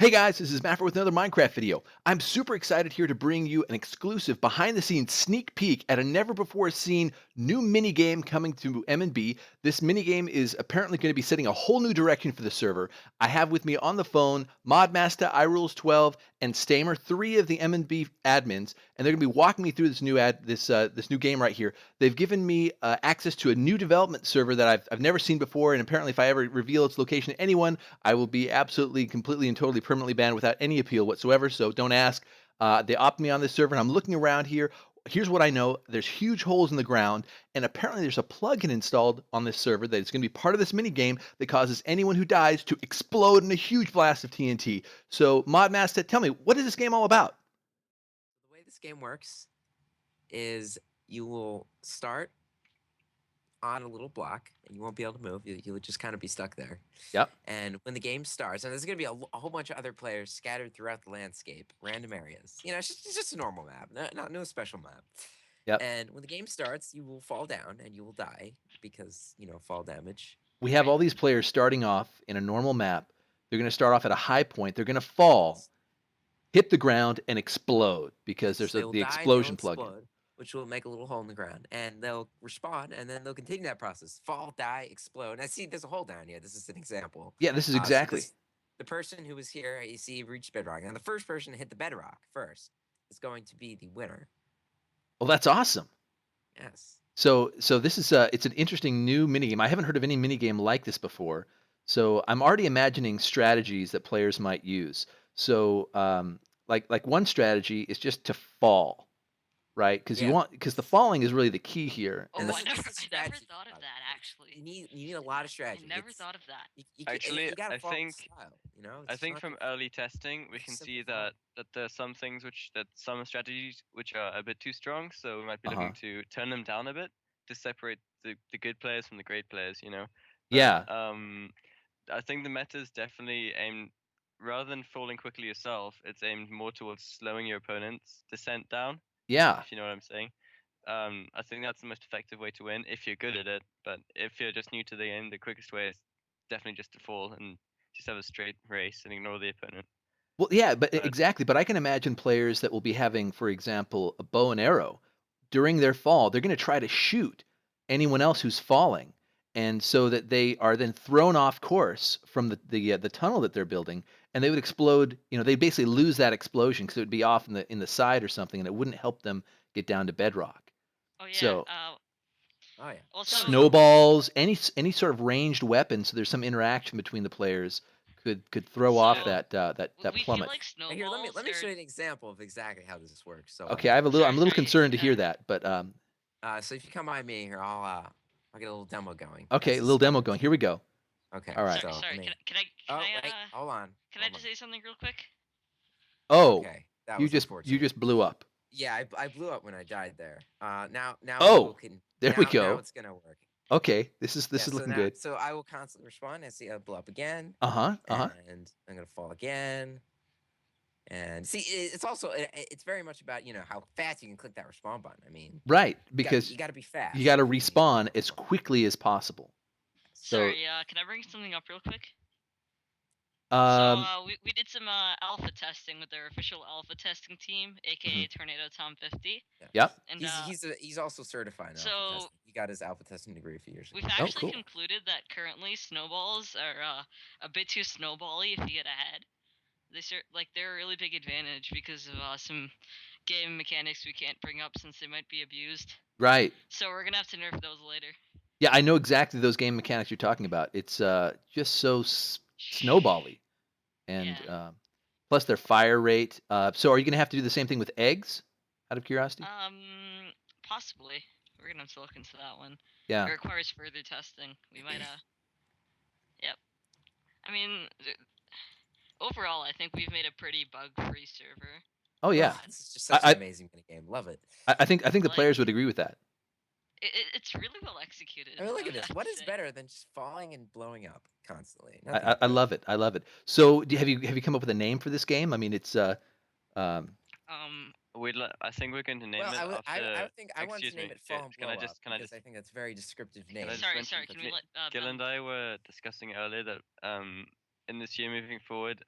Hey guys, this is Maffer with another Minecraft video. I'm super excited here to bring you an exclusive behind the scenes sneak peek at a never before seen new mini game coming to Emenbee. This mini game is apparently going to be setting a whole new direction for the server. I have with me on the phone Modmaster, iRules12, and Sthamer, three of the Emenbee admins, and they're going to be walking me through this new game right here. They've given me access to a new development server that I've never seen before, and apparently if I ever reveal its location to anyone, I will be absolutely, completely, and totally permanently banned without any appeal whatsoever. So don't ask. They opt me on this server, and I'm looking around here. Here's what I know: there's huge holes in the ground, and apparently there's a plugin installed on this server that is going to be part of this mini game that causes anyone who dies to explode in a huge blast of TNT. So, Modmaster, tell me, what is this game all about? The way this game works is you will start on a little block and you won't be able to move. You'll just kind of be stuck there. Yep. And when the game starts, and there's going to be a whole bunch of other players scattered throughout the landscape, random areas. It's just a normal map, no special map. Yep. And when the game starts, you will fall down and you will die because, fall damage. We have Right? all these players starting off in a normal map. They're going to start off at a high point. They're going to fall, hit the ground, and explode because Yes, there's they will the die and they'll explosion plugin. explode, which will make a little hole in the ground, and they'll respawn, and then they'll continue that process: fall, die, explode. And I see there's a hole down here. This is an example. Yeah, this is So exactly. the person who was here, you see, reached bedrock, and the first person to hit the bedrock first is going to be the winner. Well, that's awesome. Yes. So this is it's an interesting new minigame. I haven't heard of any minigame like this before. So I'm already imagining strategies that players might use. So like one strategy is just to fall, right? Yeah. Because the falling is really the key here. And And Oh, this I is never this is I never strategy, thought of by the that way. actually. You need a lot of I strategy. never It's thought of that. you Actually, got to I follow the think style. I It's think not from just early testing we can simple see fall. that there's some things that some strategies which are a bit too strong, so we might be uh-huh. looking to turn them down a bit to separate the good players from the great players. But Yeah. I think the meta is definitely aimed rather than falling quickly yourself, it's aimed more towards slowing your opponent's descent down, Yeah. if you know what I'm saying. I think that's the most effective way to win if you're good at it. But if you're just new to the game, the quickest way is definitely just to fall and just have a straight race and ignore the opponent. Well, yeah, but But exactly. But I can imagine players that will be having, for example, a bow and arrow during their fall. They're going to try to shoot anyone else who's falling, and so that they are then thrown off course from the tunnel that they're building, and they would explode. They basically lose that explosion because it would be off in the side or something, and it wouldn't help them get down to bedrock. Oh yeah. So Oh yeah. Also, snowballs, any sort of ranged weapon, so there's some interaction between the players could throw off so that we feel plummet. like Hey, here, let me snowballs let me are. show you an example of exactly how this works. So Okay, I'm a Sorry, little sorry. concerned to Can I? hear that, but so if you come by me here, I'll get a little demo going okay, as a the little demo going. starters. Here we go. Okay, All right. Sorry, so let sorry. me. Can Oh I? wait, Can I hold just on. say something real quick? Oh, Okay, that you was you unfortunate. just blew up. Yeah, I blew up when I died there. Now we will Oh, can there we now go. it's gonna work. Okay, this Yeah, is so looking now good. I will constantly respond. I see I blow up again, Uh-huh. Uh-huh. and I'm gonna fall again. And see, it's also it's very much about how fast you can click that respawn button. I mean, Right, you because got to be you fast got to when you hit respawn that as respawn. quickly as possible. So, Sorry. Can I bring something up real quick? So um, we did some alpha testing with our official alpha testing team, mhm. aka Tornado Tom 50, Yeah, Yep. and he's also certified in alpha so testing. He got his alpha testing degree a few years ago. we've Oh, actually cool. concluded that currently snowballs are a bit too snowbally if you get ahead. They're a really big advantage because of some game mechanics we can't bring up since they might be abused. Right. So we're gonna have to nerf those later. Yeah, I know exactly those game mechanics you're talking about. It's just so snowbally, and Yeah. plus their fire rate. So, are you going to have to do the same thing with eggs? Out of curiosity. Possibly. We're gonna have to look into that one. It Yeah. requires further testing. We might Yep. I mean, overall, I think we've made a pretty bug-free server. Oh yeah. Oh, this is just such an I amazing mini game. Love it. I think the Like, players would agree with that. it's really well executed. I mean, look I at would this. have What to is say. better than just falling and blowing up constantly? I, Nothing I I good. love it. I love it. So, have you come up with a name for this game? I mean, it's um, Um, I think we're going to name Well, it I after. would think I wanted to Excuse name me. it Fall and Can I Blow Up just can I because just I think that's a very descriptive can I name. just sorry, mention sorry. Can we quickly? let Gil Ben? and I were discussing earlier that in this year moving forward,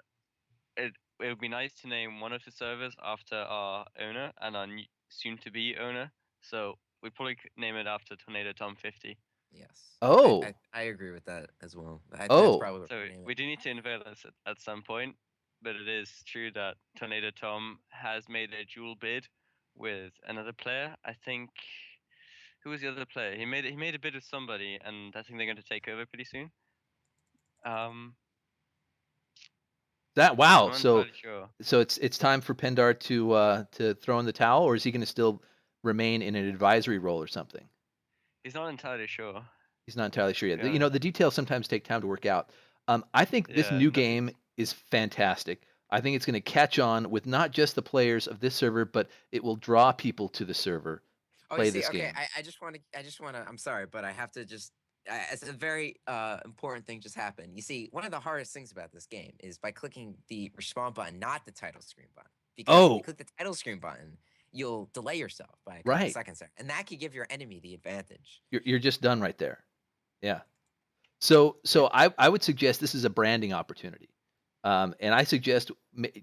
it would be nice to name one of the servers after our owner and our soon-to-be owner. So we probably could name it after Tornado Tom 50. Yes. Oh, I agree with that as well. That's oh, probably what So we're naming we do it. need to unveil this at some point, but it is true that Tornado Tom has made a dual bid with another player. I think who was the other player? He made a bid with somebody, and I think they're going to take over pretty soon. Um, that wow. I'm not entirely sure. So it's time for Pendar to throw in the towel, or is he going to still remain in an advisory role or something? He's not entirely sure. He's not entirely sure yet. You Yeah, know, the details sometimes take time to work out. I think this yeah, new nothing's. game is fantastic. I think it's going to catch on with not just the players of this server, but it will draw people to the server to Oh, you play see, this okay, game. I just want to. I'm sorry, but I have to just. It's a very important thing just happened. You see, one of the hardest things about this game is by clicking the respawn button, not the title screen button. Because if you Oh, click the title screen button, you'll delay yourself by a couple right. seconds there, and that could give your enemy the advantage. You're just done right there. Yeah. Yeah, So I would suggest this is a branding opportunity, and I suggest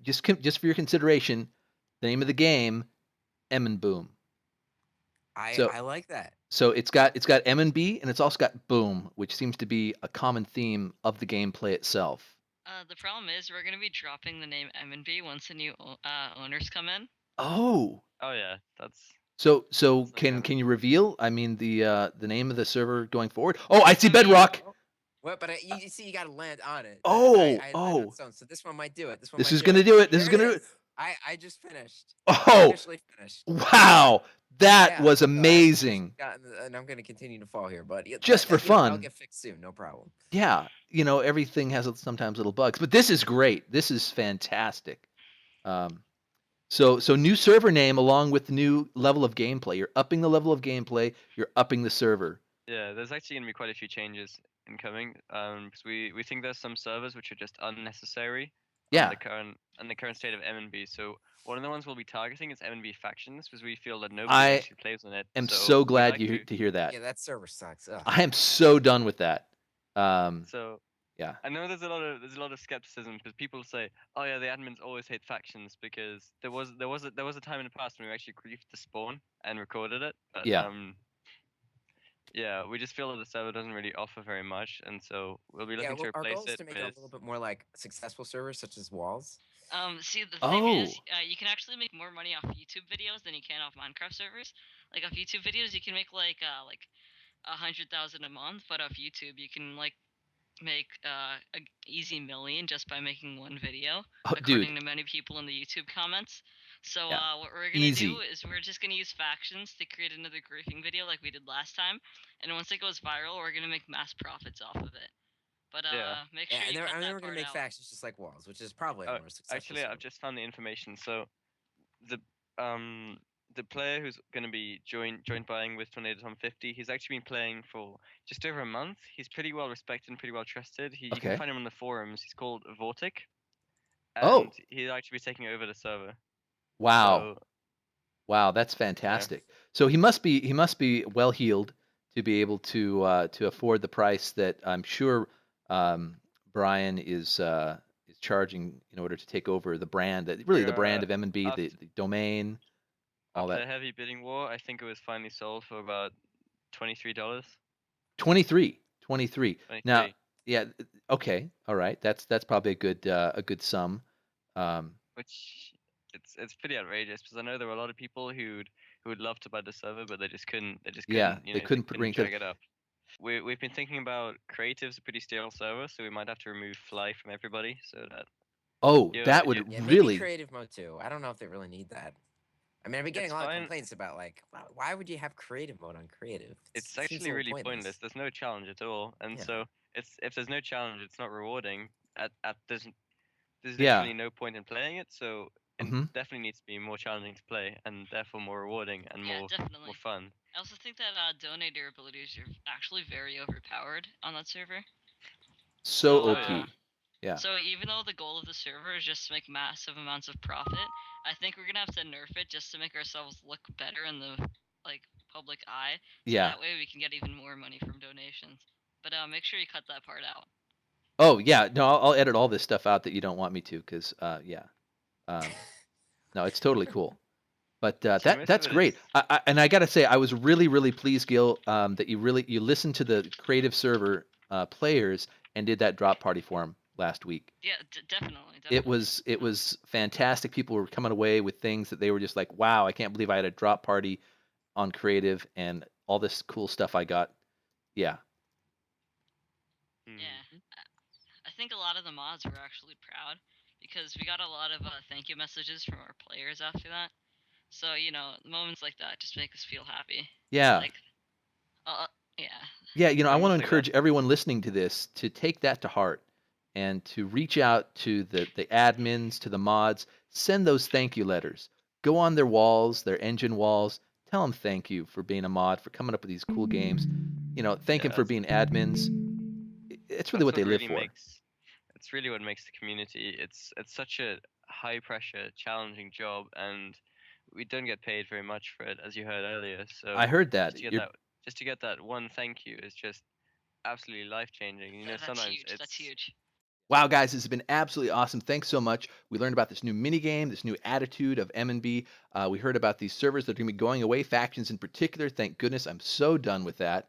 just for your consideration, the name of the game, Emenboom. So I like that. so it's got Emenbee and it's also got Boom, which seems to be a common theme of the gameplay itself. The problem is we're gonna be dropping the name Emenbee once the new owners come in. Oh, Oh yeah, that's so that's not can good. can you reveal? I mean the name of the server going forward. Oh, I It's see gonna be Bedrock. Oh, what? But you see, you got to land on it. I land on Oh, stone, so this one might do it. This one this might is do gonna it. do it. This There is it gonna do it. is. I just finished. I Oh, officially finished. wow, that Yeah, was so I haven't officially amazing. gotten, and I'm going to continue to fall here, but Just for that'll fun. get fixed soon, no problem. Yeah, everything has sometimes little bugs, but this is great. This is fantastic. Um, so new server name along with the new level of gameplay. You're upping the level of gameplay. You're upping the server. Yeah, there's actually going to be quite a few changes incoming. Because we think there's some servers which are just unnecessary Yeah, on the current state of Emenbee. So one of the ones we'll be targeting is Emenbee factions because we feel that nobody I actually plays on it. am So so we'd glad like to. to hear that. Yeah, that server sucks. Ugh. I am so done with that. Um, So yeah. I know there's a lot of skepticism because people say, oh yeah, the admins always hate factions because there was a time in the past when we actually griefed the spawn and recorded it, but Yeah. yeah, we just feel that the server doesn't really offer very much, and so we'll be Yeah, looking to well, our goal replace is it to make it a with. little bit more like successful servers such as Walls. See, the thing is, Oh, you can actually make more money off YouTube videos than you can off Minecraft servers. Like off YouTube videos, you can make like 100,000 a month, but off YouTube, you can like make a easy million just by making one video, oh, dude. according to many people in the YouTube comments. So Yeah. what we're gonna do Easy. is we're just gonna use factions to create another griefing video like we did last time, and once it goes viral, we're gonna make mass profits off of it. But Yeah. make Yeah, sure you cut and then that we're going to part make out. factions just like Walls, which is probably our Oh, more successful actually, I've server. just found the information. So the um the player who's going to be joint buying with Tornado Tom 50, he's actually been playing for just over a month. He's pretty well respected and pretty well trusted. You can Okay. find him on the forums. He's called Vortic, and Oh, he'll actually be taking over the server. wow. So Wow, that's yeah, fantastic. So he must be well heeled to be able to afford the price that I'm sure um, Brian is charging in order to take over the brand that really the brand yeah. of M&B, After the domain, all after that. a heavy bidding war, I think it was finally sold for about $23. 23, 23. Now, 23, yeah, okay, all right. That's probably a good sum. Um, which it's pretty outrageous because I know there were a lot of people who would love to buy the server, but they just couldn't. They just yeah, couldn't. they They couldn't bring couldn't it to. drag it up. We've been thinking about creative's a pretty stale server, so we might have to remove fly from everybody so that Oh, that you would Yeah, maybe really. creative mode too. I don't know if they really need that. I mean, I've been getting it's a lot of fine. complaints about like, why would you have creative mode on creative? It's It seems a actually little really pointless. pointless. There's no challenge at all, and Yeah. so it's if there's no challenge, it's not rewarding. At there's Yeah. literally no point in playing it, so it Hmm. definitely needs to be more challenging to play and therefore more rewarding and Yeah, more definitely. fun. I also think that donator abilities are actually very overpowered on that server. So So Oh yeah. OP. Yeah. so even though the goal of the server is just to make massive amounts of profit, I think we're gonna have to nerf it just to make ourselves look better in the like public eye. So Yeah. that way we can get even more money from donations. But make sure you cut that part out. Oh yeah, no, I'll edit all this stuff out that you don't want me to, because yeah, um, no, it's totally cool. But See, most of that's it is great. And I gotta say, I was really really pleased, Gil, that you listened to the creative server players and did that drop party for them last week. Yeah, definitely, It definitely. was fantastic. People were coming away with things that they were just like, wow, I can't believe I had a drop party on creative and all this cool stuff I got. Yeah, Yeah, Mhm. I think a lot of the mods were actually proud because we got a lot of thank you messages from our players after that. So moments like that just make us feel happy. It's yeah. like, uh, yeah, Yeah, I want to Moments like that. encourage everyone listening to this to take that to heart and to reach out to the admins, to the mods, send those thank you letters. Go on their walls, their engine walls, tell them thank you for being a mod, for coming up with these cool games. Thank Yeah, them for being admins. It's really that's what what they live really for. makes. It's really what makes the community. It's such a high pressure, challenging job, and we don't get paid very much for it, as you heard earlier. So I heard just that. to get You're that, just to get that one thank you is just absolutely life changing. that's Sometimes huge. That's it's huge. Wow, guys, this has been absolutely awesome. Thanks so much. We learned about this new mini game, this new attitude of Emenbee. We heard about these servers that are going to be going away, factions in particular. Thank goodness. I'm so done with that.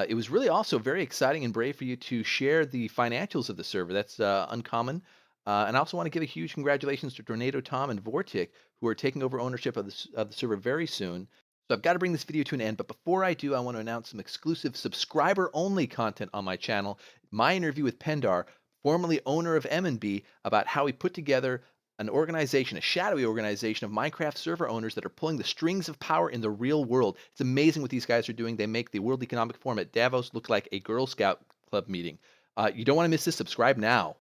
It was really also very exciting and brave for you to share the financials of the server. That's uncommon. And I also want to give a huge congratulations to Tornado Tom and Vortic, who are taking over ownership of the server very soon. So I've got to bring this video to an end. But before I do, I want to announce some exclusive subscriber-only content on my channel. My interview with Pendar, formerly owner of Emenbee, about how he put together an organization, a shadowy organization of Minecraft server owners that are pulling the strings of power in the real world. It's amazing what these guys are doing. They make the World Economic Forum at Davos look like a Girl Scout club meeting. You don't want to miss this. Subscribe now.